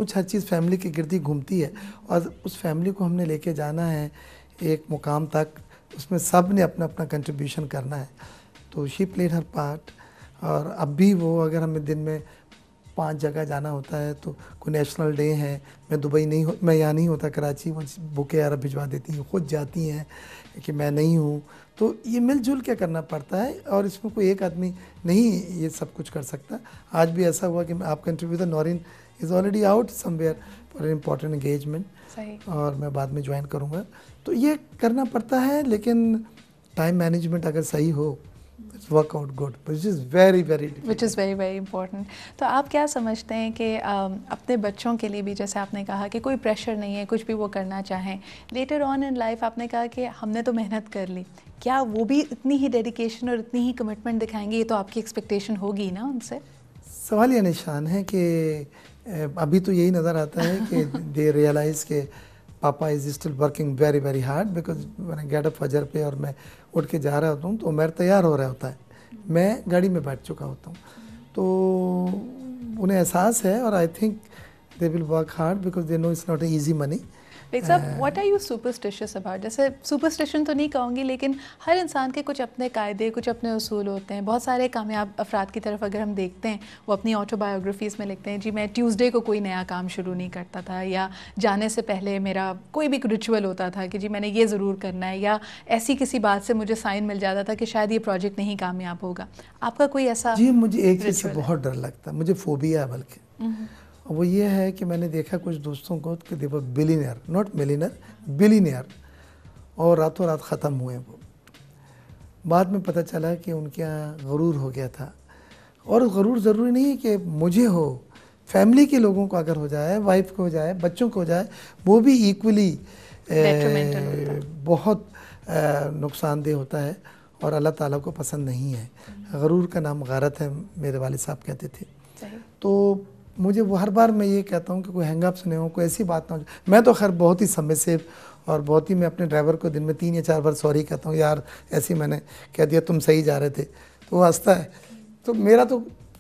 کچھ ہر چیز فیملی کے گرد ہی گھومتی ہے، اور اس فیملی کو ہم نے لے کے جانا ہے ایک مقام تک، اس میں سب نے اپنا اپنا کنٹریبیوشن کرنا ہے. تو شی پلیڈ ہر پارٹ. اور اب بھی وہ اگر ہمیں دن میں 5 جگہ جانا ہوتا ہے، تو کوئی نیشنل ڈے ہے، میں یہاں نہیں ہوتا کراچی، وہ بکے وغیرہ بھجوا دیتی ہیں، خود جاتی ہیں کہ میں نہیں ہوں. تو یہ مل جل کے کرنا پڑتا ہے، اور اس میں کوئی ایک آدمی نہیں یہ سب کچھ کر سکتا. آج بھی ایسا ہوا کہ آپ کا انٹرویو تھا، Noreen is already out some where for an important engagement, اور میں بعد میں جوائن کروں گا. تو یہ کرنا پڑتا ہے، لیکن ٹائم مینجمنٹ اگر صحیح ہو، work out good, which is very very important. تو آپ کیا سمجھتے ہیں کہ اپنے بچوں کے لیے بھی، جیسے آپ نے کہا کہ کوئی پریشر نہیں ہے، کچھ بھی وہ کرنا چاہیں، لیٹر آن ان لائف آپ نے کہا کہ ہم نے تو محنت کر لی، کیا وہ بھی اتنی ہی ڈیڈیکیشن اور اتنی ہی کمٹمنٹ دکھائیں گے؟ یہ تو آپ کی ایکسپیکٹیشن ہوگی نا ان سے. سوال یہ نشان ہے کہ ابھی تو یہی نظر آتا ہے کہ دے ریئلائز کہ papa is still working very very hard, because میں گیٹ اپ فجر پہ اور میں اٹھ کے جا رہا ہوتا ہوں تو عمیر تیار ہو رہا ہوتا ہے، میں گاڑی میں بیٹھ چکا ہوتا ہوں. تو انہیں احساس ہے، اور I think they will work hard because they know it's not a easy money. What are you superstitious about? جیسے سپرسٹیشن تو نہیں کہوں گی، لیکن ہر انسان کے کچھ اپنے قاعدے، کچھ اپنے اصول ہوتے ہیں. بہت سارے کامیاب افراد کی طرف اگر ہم دیکھتے ہیں، وہ اپنی آٹو بایوگرافیز میں لکھتے ہیں جی میں ٹیوزڈے کو کوئی نیا کام شروع نہیں کرتا تھا، یا جانے سے پہلے میرا کوئی بھی ریچول ہوتا تھا کہ جی میں نے یہ ضرور کرنا ہے، یا ایسی کسی بات سے مجھے سائن مل جاتا تھا کہ شاید یہ پروجیکٹ نہیں کامیاب ہوگا. آپ کا کوئی ایسا؟ جی مجھے ایک چیز سے بہت ڈر لگتا ہے، مجھے فوبیا ہے بلکہ، وہ یہ ہے کہ میں نے دیکھا کچھ دوستوں کو کہ دے ور بلینئر، ناٹ ملینئر، بلینئر، اور راتوں رات ختم ہوئے. وہ بعد میں پتہ چلا کہ ان کے یہاں غرور ہو گیا تھا. اور غرور ضروری نہیں ہے کہ مجھے ہو، فیملی کے لوگوں کو اگر ہو جائے، وائف کو ہو جائے، بچوں کو ہو جائے، وہ بھی ایکولی بہت نقصان دہ ہوتا ہے، اور اللہ تعالیٰ کو پسند نہیں ہے. غرور کا نام غارت ہے، میرے والد صاحب کہتے تھے. تو مجھے وہ ہر بار میں یہ کہتا ہوں کہ کوئی ہینگ اپس نہ ہو، کوئی ایسی بات نہ ہو. میں تو خیر بہت ہی سبمسو، اور بہت ہی میں اپنے ڈرائیور کو دن میں 3 یا 4 بار سوری کہتا ہوں، یار ایسی میں نے کہہ دیا، تم صحیح جا رہے تھے، تو وہ ہنستا ہے. تو میرا تو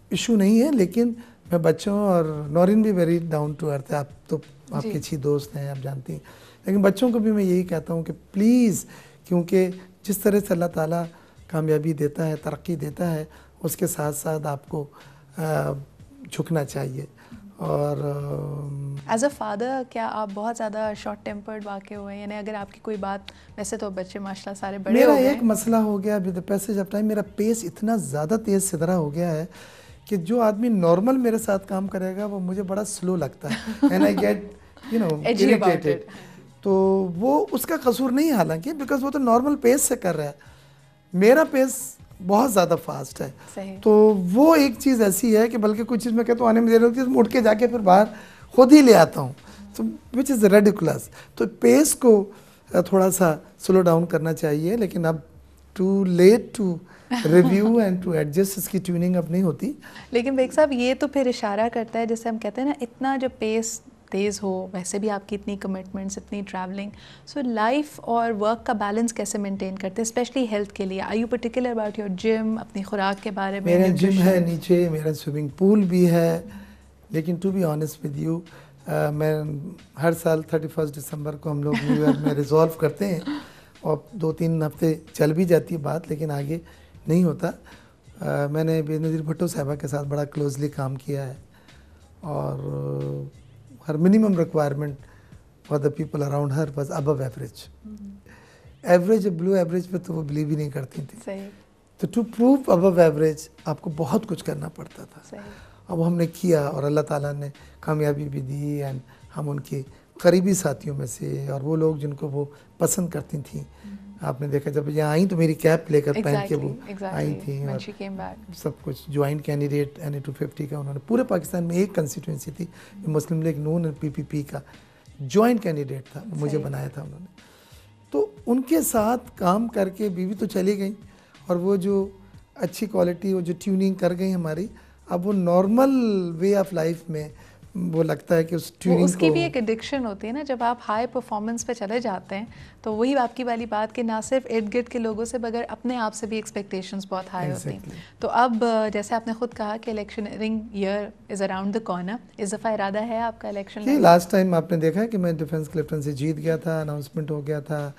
ایشو نہیں ہے، لیکن میں بچوں، اور نورین بھی ویری ڈاؤن ٹو ارتھ ہے، آپ تو آپ کی اچھی دوست ہیں، آپ جانتی ہیں، لیکن بچوں کو بھی میں یہی کہتا ہوں کہ پلیز، کیونکہ جس طرح سے اللہ تعالیٰ کامیابی دیتا ہے، ترقی دیتا ہے، اس کے ساتھ ساتھ آپ کو جھکنا چاہیے. اور ایز اے فادر کیا آپ بہت زیادہ شارٹ ٹیمپرڈ واقع ہوئے ہیں؟ یعنی اگر آپ کی کوئی بات، ویسے تو بچے ماشاء اللہ سارے بڑے ہو گئے، میرا ایک مسئلہ ہو گیا ود پیسج آف ٹائم، میرا پیس اتنا زیادہ تیز سدرا ہو گیا ہے کہ جو آدمی نارمل میرے ساتھ کام کرے گا وہ مجھے بڑا سلو لگتا ہے، اینڈ آئی گیٹ اریٹیٹڈ. تو وہ اس کا قصور نہیں حالانکہ، بیکاز وہ تو نارمل پیس سے کر رہا ہے، میرا پیس بہت زیادہ فاسٹ ہے. تو وہ ایک چیز ایسی ہے کہ بلکہ کچھ چیز میں کہتا ہوں آنے میں دیر ہوتی ہے، تو اٹھ کے جا کے پھر باہر خود ہی لے آتا ہوں، تو وچ از ریڈیکولس. تو پیس کو تھوڑا سا سلو ڈاؤن کرنا چاہیے، لیکن اب too late to review and to adjust, اس کی ٹیوننگ اب نہیں ہوتی. لیکن بیگ صاحب یہ تو پھر اشارہ کرتا ہے، جیسے ہم کہتے ہیں نا، اتنا جب پیس تیز ہو، ویسے بھی آپ کی اتنی کمٹمنٹس، اتنی ٹریولنگ، سو لائف اور ورک کا بیلنس کیسے مینٹین کرتے ہیں، اسپیشلی ہیلتھ کے لیے؟ Are you particular about your gym, اپنی خوراک کے بارے میں؟ میرا جم ہے نیچے، میرا سوئمنگ پول بھی ہے، لیکن to be honest with you, میں ہر سال 31 دسمبر کو ہم لوگ نیو ایئر میں ریزولو کرتے ہیں، اور 2-3 ہفتے چل بھی جاتی ہے بات، لیکن آگے نہیں ہوتا. میں نے بے نظیر بھٹو صاحبہ کے ساتھ بڑا کلوزلی کام کیا ہے، اور her minimum requirement for the people around her was above average. Average, below average پہ تو وہ بلیو ہی نہیں کرتی تھی. تو ٹو پروو ابو ایوریج آپ کو بہت کچھ کرنا پڑتا تھا. اب ہم نے کیا، اور اللہ تعالیٰ نے کامیابی بھی دی، اینڈ ہم ان کے قریبی ساتھیوں میں سے، اور وہ لوگ جن کو وہ پسند کرتی تھیں. آپ نے دیکھا جب یہاں آئیں تو میری کیپ لے کر پہن کے وہ آئی تھیں، اور سب کچھ جوائنٹ کینڈیڈیٹ NA250 کا انہوں نے، پورے پاکستان میں ایک کنسٹیٹوئنسی تھی مسلم لیگ نون اور PPP کا جوائنٹ کینڈیڈیٹ تھا، مجھے بنایا تھا انہوں نے. تو ان کے ساتھ کام کر کے بیوی تو چلی گئیں، اور وہ جو اچھی کوالٹی، وہ جو ٹیوننگ کر گئی ہماری، اب وہ نارمل وے آف لائف میں وہ لگتا ہے کہ اس ٹیوننگ اس کی بھی ایک ایڈکشن ہوتی ہے نا، جب آپ ہائی پرفارمنس پہ چلے جاتے ہیں تو وہی آپ کی والی بات کہ نہ صرف ارد گرد کے لوگوں سے بغیر اپنے آپ سے بھی ایکسپیکٹیشنز بہت ہائی ہوتی ہیں. تو اب جیسے آپ نے خود کہا کہ electioneering year is around the corner, اس دفعہ ارادہ ہے آپ کا الیکشن؟ جی لاسٹ ٹائم آپ نے دیکھا کہ میں ڈیفینس کلفٹن سے جیت گیا تھا، اناؤنسمنٹ ہو گیا تھا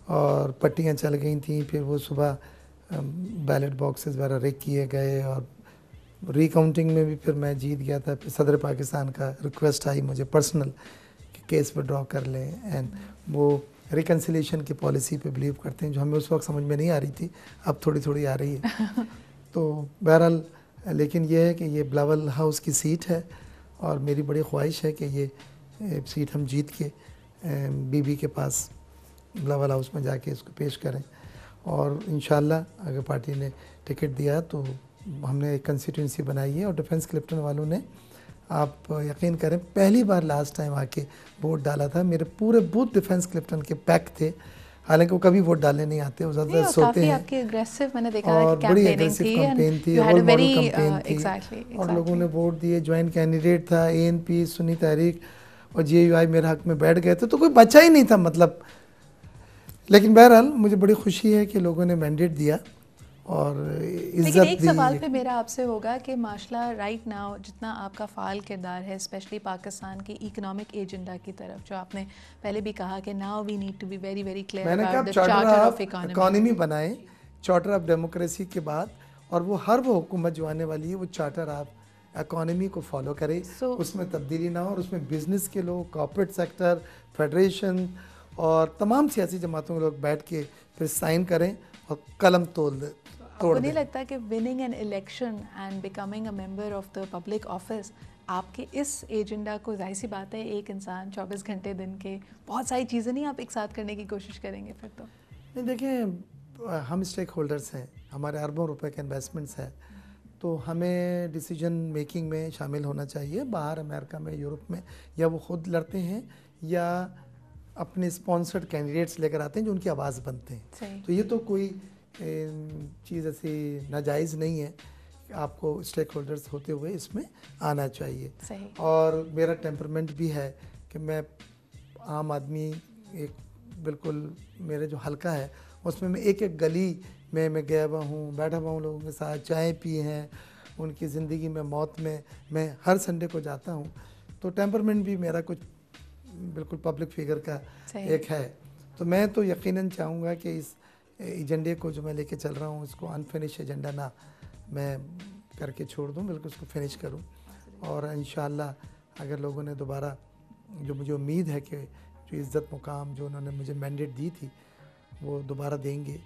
اور پٹیاں چل گئی تھیں. پھر وہ صبح بیلٹ باکسز وغیرہ ریک کیے گئے اور ری کاؤنٹنگ میں بھی پھر میں جیت گیا تھا. پھر صدر پاکستان کا ریکویسٹ آئی مجھے پرسنل کہ کیس وڈرا کر لیں، اینڈ وہ ریکنسیلیشن کی پالیسی پہ بلیو کرتے ہیں جو ہمیں اس وقت سمجھ میں نہیں آ رہی تھی، اب تھوڑی تھوڑی آ رہی ہے. تو بہرحال لیکن یہ ہے کہ یہ بلاول ہاؤس کی سیٹ ہے اور میری بڑی خواہش ہے کہ یہ سیٹ ہم جیت کے بی بی کے پاس بلاول ہاؤس میں جا کے اس کو پیش کریں. اور انشاءاللہ اگر پارٹی نے ٹکٹ دیا تو ہم نے ایک کنسٹیٹوئنسی بنائی ہے. اور ڈیفینس کلفٹن والوں نے، آپ یقین کریں، پہلی بار لاسٹ ٹائم آ کے ووٹ ڈالا تھا. میرے پورے بوتھ ڈیفینس کلفٹن کے پیک تھے، حالانکہ وہ کبھی ووٹ ڈالنے نہیں آتے، وہ زیادہ سوتے ہیں. اور بڑی ایگریسو کمپین تھی، رول ماڈل کمپین تھی اور لوگوں نے ووٹ دیے. جوائنٹ کینڈیڈیٹ تھا اے این پی، سنی تحریک اور جے یو آئی میرے حق میں بیٹھ گئے تھے، تو کوئی بچا ہی نہیں تھا مطلب. لیکن بہرحال مجھے بڑی خوشی ہے کہ لوگوں نے مینڈیٹ دیا اور عزت لیکن ایک دی. سوال پہ میرا آپ سے ہوگا کہ ماشاء اللہ رائٹ ناؤ جتنا آپ کا فعال کردار ہے اسپیشلی پاکستان کی اکنامک ایجنڈا کی طرف، جو آپ نے پہلے بھی کہا کہ now we need to be very very clear about the charter of economy بنائیں، چارٹر آف ڈیموکریسی کے بعد، اور وہ ہر وہ حکومت جو آنے والی ہے وہ چارٹر آف اکانومی کو فالو کرے، اس میں تبدیلی نہ ہو اور اس میں بزنس کے لوگ، کارپوریٹ سیکٹر، فیڈریشن اور تمام سیاسی جماعتوں کے لوگ بیٹھ کے پھر سائن کریں اور قلم توڑ دیں. آپ کو نہیں لگتا کہ winning an election and becoming a member of the public office آپ کے اس ایجنڈا کو، ظاہر سی بات ہے ایک انسان 24 گھنٹے دن کے بہت ساری چیزیں نہیں آپ ایک ساتھ کرنے کی کوشش کریں گے پھر تو؟ نہیں دیکھیں، ہم اسٹیک ہولڈرز ہیں، ہمارے اربوں روپے کے انویسٹمنٹس ہیں، تو ہمیں ڈیسیجن میکنگ میں شامل ہونا چاہیے. باہر امریکہ میں، یورپ میں، یا وہ خود لڑتے ہیں یا اپنے اسپانسرڈ کینڈیڈیٹس لے کر آتے ہیں جو ان کی آواز بنتے ہیں. تو یہ تو کوئی چیز ایسی ناجائز نہیں ہے، آپ کو اسٹیک ہولڈرز ہوتے ہوئے اس میں آنا چاہیے. اور میرا ٹیمپرمنٹ بھی ہے کہ میں عام آدمی، ایک بالکل میرے جو حلقہ ہے اس میں ایک ایک گلی میں گیا ہوا ہوں، بیٹھا ہوا ہوں لوگوں کے ساتھ، چائے پی ہیں، ان کی زندگی میں موت میں ہر سنڈے کو جاتا ہوں. تو ٹیمپرمنٹ بھی میرا کچھ بالکل پبلک فگر کا ایک ہے. تو میں تو یقیناً چاہوں گا کہ اس ایجنڈے کو جو میں لے کے چل رہا ہوں اس کو انفنش ایجنڈا نہ میں کر کے چھوڑ دوں، بلکہ اس کو فنش کروں. اور انشاءاللہ اگر لوگوں نے دوبارہ، جو مجھے امید ہے کہ جو عزت مقام جو انہوں نے مجھے مینڈیٹ دی تھی وہ دوبارہ دیں گے،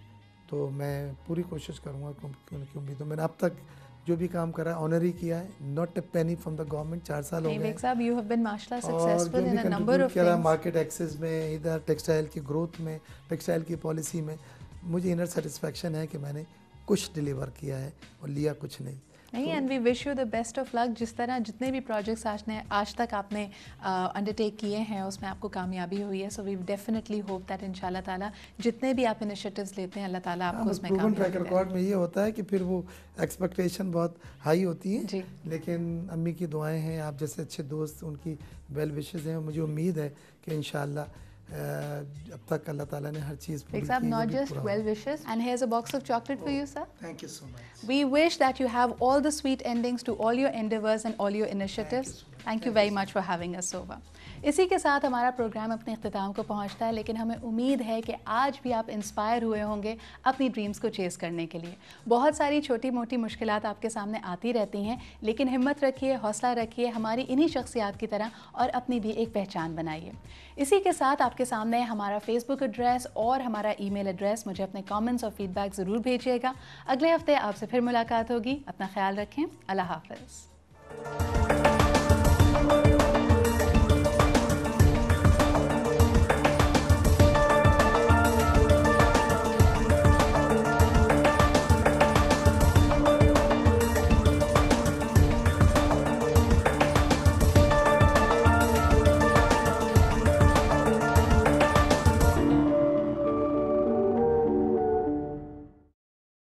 تو میں پوری کوشش کروں گا کہ ان کی امیدوں میں نے اب تک جو بھی کام کرا ہے آنر ہی کیا ہے. Not a پینی from the government. 4 سال ہو گئے اور جو بھی کنٹریبیوٹ کیا مارکیٹ ایکسس میں، ادھر ٹیکسٹائل کی گروتھ میں، ٹیکسٹائل کی پالیسی میں، مجھے انر سیٹسفیکشن ہے کہ میں نے کچھ ڈیلیور کیا ہے اور لیا کچھ نہیں. And we wish you the best of luck. جس طرح جتنے بھی پروجیکٹس آج تک آپ نے انڈر ٹیک کیے ہیں اس میں آپ کو کامیابی ہوئی ہے. So we definitely hope that ان شاء اللہ تعالیٰ جتنے بھی آپ انیشیٹوز لیتے ہیں اللہ تعالیٰ آپ کو اس میں کامیابی دے. ٹریک ریکارڈ میں یہ ہوتا ہے کہ پھر وہ ایکسپیکٹیشن بہت ہائی ہوتی ہیں، لیکن امی کی دعائیں ہیں، آپ جیسے اچھے دوست، ان کی ویل وشز ہیں. مجھے امید ہے کہ انشاءاللہ اب تک اللہ تعالیٰ نے ہر چیز پوری کی. Not just well wishes, and here's a box of chocolate for you, sir. Thank you so much. We wish that you have all the sweet endings to all your endeavors and all your initiatives. Thank you very much for having us over. اسی کے ساتھ ہمارا programme اپنے اختتام کو پہنچتا ہے، لیکن ہمیں امید ہے کہ آج بھی آپ انسپائر ہوئے ہوں گے اپنی ڈریمز کو چیز کرنے کے لیے. بہت ساری چھوٹی موٹی مشکلات آپ کے سامنے آتی رہتی ہیں، لیکن ہمت رکھیے، حوصلہ رکھیے، ہماری انہی شخصیات کی طرح اور اپنی بھی ایک پہچان بنائیے. اسی کے ساتھ آپ کے سامنے ہمارا فیس بک ایڈریس اور ہمارا ای میل ایڈریس، مجھے اپنے کامنٹس اور فیڈ بیک ضرور بھیجیے گا. اگلے ہفتے آپ سے پھر ملاقات ہوگی. اپنا خیال رکھیں. اللہ حافظ.